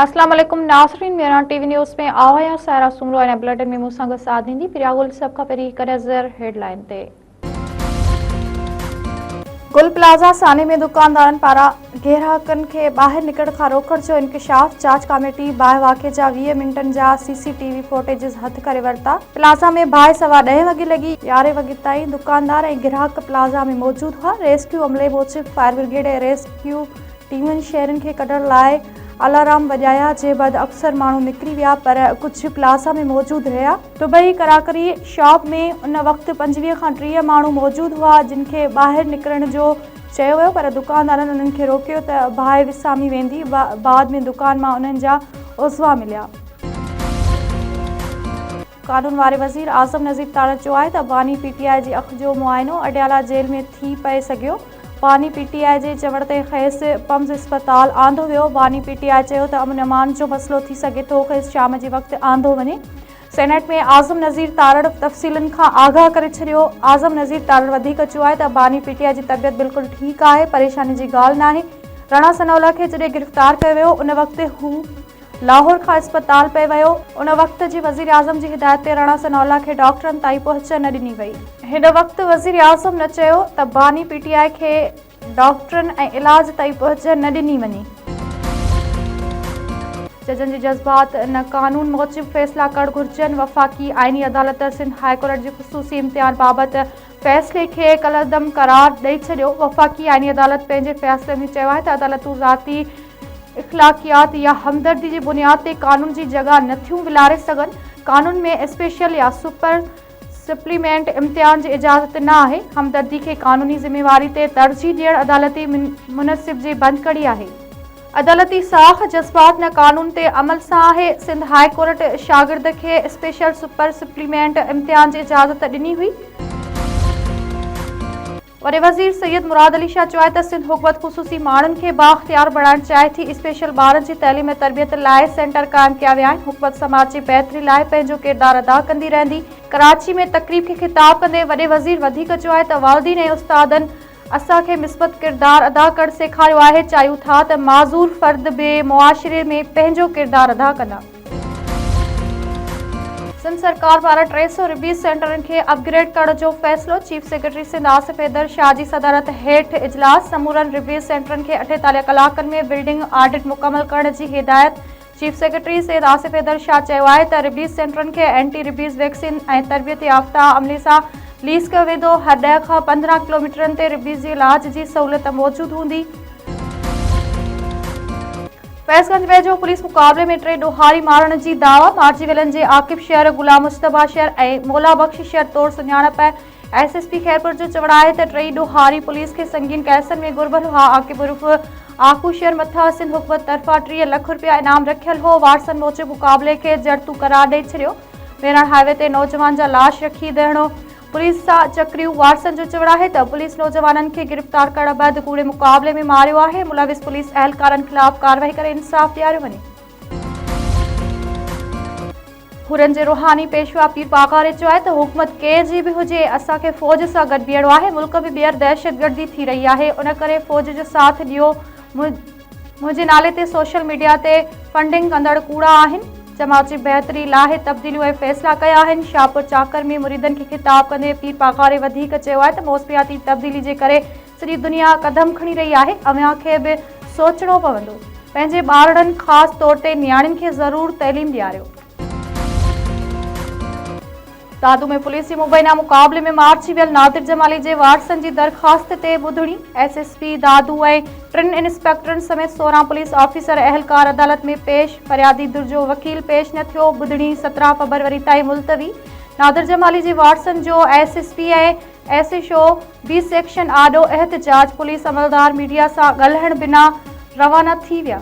अस्सलाम वालेकुम नाज़रीन, मेरा टीवी न्यूज़ में आवाया सारा सुमरो ऐं बुलेटिन में मूंसां गॾु साथ ॾींदी। पिरागुल सभ खां पहिरीं हिकु नज़र हेडलाइन ते। गुल प्लाज़ा साने में दुकानदारनि पारां ग्राहकनि खे ॿाहिरि निकरण खां रोकण जो इंकशाफ। जांच कमेटी बाहि वाक़े जा 20 मिंटनि जा CCTV फुटेज हथ करे वरिता। प्लाज़ा में बाहि सवा 10 वॻे लॻी 11 वॻे ताईं दुकानदार ऐं ग्राहक प्लाज़ा में मौजूदु हुआ। रेस्क्यू अमले मूजिबि फायर ब्रिगेड ऐं रेस्क्यू टीमुनि शहरनि खे कढण लाइ अलार्म वॼाया, जे बैदि अक्सर माण्हू निकिरी विया पर कुझु प्लाज़ा में मौजूदु रहिया। दुबई कराकरी शॉप में उन वक़्तु 25 खां 30 माण्हू मौजूदु हुआ जिन खे ॿाहिरि निकिरण जो चयो वियो, पर दुकानदारनि उन्हनि खे रोकियो त बाहि विसामी वेंदी। बाद में दुकान मां उन्हनि जा उज़वा मिलिया। कानून वारे वज़ीर आज़म नज़ीर तारड़ चयो आहे त बानी PTI जी अखि जो मुआइनो अडियाला जेल में थी पए सघियो। बानी PTI जे चवण ते खेसि पम्स अस्पताल आंदो वियो। बानी PTI चयो त अमन अमान जो मसइलो थी सघे थो, खेसि शाम जे वक़्तु आंदो वञे। सेनेट में आज़म नज़ीर तारड़ तफ़सीलनि खां आगाह करे छॾियो। आज़म नज़ीर तारड़ वधीक चयो आहे त बानी PTI जी तबियत बिल्कुलु ठीकु आहे, परेशानी जी ॻाल्हि न आहे। राणा सनोला खे जॾहिं गिरफ़्तार कयो वियो उन वक़्तु हू लाहौर खां अस्पताल पे वियो। उन वक़्त जी वज़ीर आज़म जी हिदायत ते राणा सनोला खे डॉक्टरनि ताईं पहुच न ॾिनी वई। हिन वक़्तु वज़ीर आज़म न चयो त बानी PTI खे डॉक्टरनि ऐं इलाज ताईं पहुच न ॾिनी वञे। जजनि जी जज़्बात न कानून मूजिबि फ़ैसिला करणु घुरिजनि। वफ़ाक़ी आइनी अदालत सिंध हाई कोर्ट जे ख़ुसूसी इम्तिहान बाबति फ़ैसिले खे कलअदम करार ॾेई छॾियो। वफ़ाक़ी आइनी अदालत पंहिंजे फ़ैसिले में चयो आहे त अदालतूं ज़ाती इख़्लाक़ियात या हमदर्दी जी बुनियाद ते कानून जी जॻह नथियूं विलारे सघनि। कानून में स्पेशल या सुपर सप्लीमेंट इम्तिहान जी इजाज़त न आहे। हमदर्दी खे कानूनी ज़िम्मेवारी ते तरजीह ॾियणु अदालती मुनसिब जी बंदकड़ी आहे। अदालती साख़ जज़्बात न कानून ते अमल सां आहे। सिंध हाई कोर्ट शागिर्द खे स्पेशल सुपर सप्लीमेंट इम्तिहान जी इजाज़त ॾिनी हुई। वॾे वज़ीर सैयद मुराद अली शाह चयो आहे त सिंध हुकूमत ख़ुसूसी माण्हुनि खे बाख़्तियार बणाइणु चाहे थी। स्पेशल ॿारनि जी तइलीम ऐं तरबियत लाइ सेंटर क़ाइमु कया विया आहिनि। हुकूमत समाज जी बहितरी लाइ पंहिंजो किरदारु अदा कंदी रहंदी। कराची में तक़रीब खे ख़िताब कंदे वॾे वज़ीर वधीक चयो आहे त वालिदीन ऐं उस्तादनि असांखे मिस्बत किरदारु अदा करणु सेखारियो आहे। चाहियूं था त माज़ूर फ़र्द बि मुआशिरे में पंहिंजो किरदारु अदा कंदा। सिंध सरकार पारां 300 रिबीज़ सेंटरनि खे अपग्रेड करण जो फ़ैसिलो। चीफ सेक्रेटरी सिंध आसिफ हैदर शाह जी सदारत हेठि इजलास। समूरनि रिबीज़ सेंटरनि खे 48 कलाकनि में बिल्डिंग ऑडिट मुकमल करण जी हिदायत। चीफ सेक्रेटरी सैयद आसिफ हैदर शाह चयो आहे त रिबीज़ सेंटरनि खे एंटी रिबीज़ वैक्सीन ऐं तरबियत याफ़्ता अमले सां लीज़ कयो वेंदो। हर 10 खां 15 किलोमीटरनि ते रिबीज़ जे इलाज जी सहूलियत मौजूदु हूंदी। फैज़गंज वेझो पुलिस मुक़ाबले में 3 ॾोहारी मारण जी दावा। मार्जी वेलनि जे आकिब शहर, गुलाम मुस्तफ़ा शहर ऐं मौला बख़्श शहर तौर सुञाणप। SSP खैरपुर जो चवणु आहे त 3 ॾोहारी पुलिस खे संगीन कैसनि में घुर्बल हुआ। आकिब उर्फ़ आकू शहर मथां सिंध हुकूमत तरफ़ां 30 लख रुपया इनाम रखियल हो। वारसन मूजिबि मुक़ाबले खे जड़तू करार ॾेई छॾियो। मेरठ हाईवे ते नौजवान जा लाश रखी दहिणो पुलिस सां चकरियूं। वारसन जो चवणु आहे त पुलिस नौजवाननि खे गिरफ़्तार करण बैदि कूड़े मुक़ाबले में मारियो आहे। मुलविस पुलिस अहलकारनि ख़िलाफ़ कार्रवाई करे इंसाफ़ ॾियारियो वञे। हुरनि जे रुहानी पेशवा पीर पागारे चयो आहे त हुकूमत कंहिं जी बि हुजे, असांखे फ़ौज सां गॾु बीहणो आहे। मुल्क में ॿीहर दहशतगर्दी थी रही आहे, उन करे फ़ौज जो साथ ॾियो। मुंहिंजे नाले ते सोशल मीडिया ते फंडिंग कंदड़ कूड़ा आहिनि। जमात जी बहितरी लाइ तब्दीलियूं ऐं फ़ैसिला कया आहिनि। शाहपुर चाकर में मुरीदनि खे ख़िताब कंदे पीर पागारे वधीक चयो आहे त मौसमियाती तब्दीली जे करे सॼी दुनिया कदम खणी रही आहे। अव्हां खे बि सोचणो पवंदो। पंहिंजे ॿारनि ख़ासि तौर ते नियाणियुनि खे ज़रूरु तइलीम ॾियारियो। दादू में पुलिस जी मुबैना मुक़ाबले में मार्ची वियल नादिर जमाली जे वारसनि जी दरख़्वास्त ते ॿुधणी। SSP दादू ऐं 3 इंस्पेक्टरनि समेत 16 पुलिस ऑफिसर अहलकार अदालत में पेश। फरियादी दुर जो वकील पेश न थियो। ॿुधणी 17 फरवरी ताईं मुलतवी। नादिर जमाली जे वारसनि जो SSP ऐं SHO B सेक्शन आॾो एहतजाज। पुलिस अमलदार मीडिया सां ॻाल्हाइण बिना रवाना थी विया।